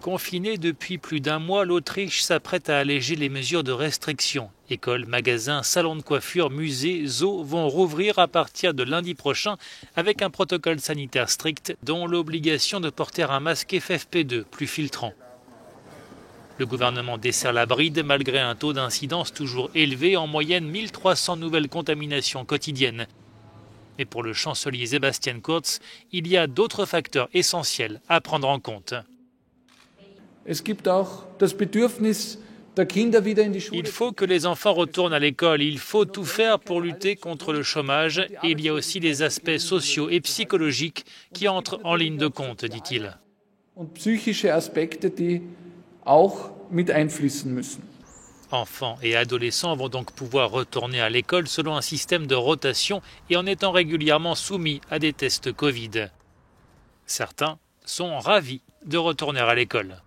Confinée depuis plus d'un mois, l'Autriche s'apprête à alléger les mesures de restriction. Écoles, magasins, salons de coiffure, musées, zoos vont rouvrir à partir de lundi prochain avec un protocole sanitaire strict, dont l'obligation de porter un masque FFP2 plus filtrant. Le gouvernement desserre la bride malgré un taux d'incidence toujours élevé, en moyenne 1300 nouvelles contaminations quotidiennes. Mais pour le chancelier Sebastian Kurz, il y a d'autres facteurs essentiels à prendre en compte. Il faut que les enfants retournent à l'école, il faut tout faire pour lutter contre le chômage et il y a aussi les aspects sociaux et psychologiques qui entrent en ligne de compte, dit-il. Enfants et adolescents vont donc pouvoir retourner à l'école selon un système de rotation et en étant régulièrement soumis à des tests Covid. Certains sont ravis de retourner à l'école.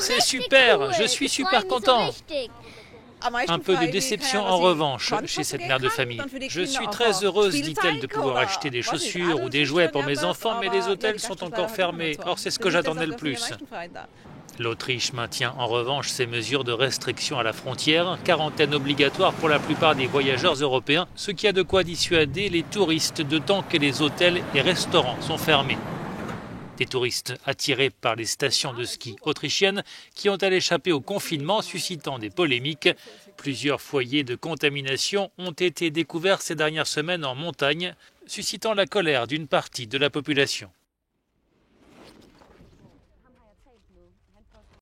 C'est super, je suis super content. Un peu de déception en revanche chez cette mère de famille. Je suis très heureuse, dit-elle, de pouvoir acheter des chaussures ou des jouets pour mes enfants, mais les hôtels sont encore fermés. Or, c'est ce que j'attendais le plus. L'Autriche maintient en revanche ses mesures de restriction à la frontière, quarantaine obligatoire pour la plupart des voyageurs européens, ce qui a de quoi dissuader les touristes de tant que les hôtels et restaurants sont fermés. Des touristes attirés par les stations de ski autrichiennes qui ont échappé au confinement, suscitant des polémiques. Plusieurs foyers de contamination ont été découverts ces dernières semaines en montagne, suscitant la colère d'une partie de la population.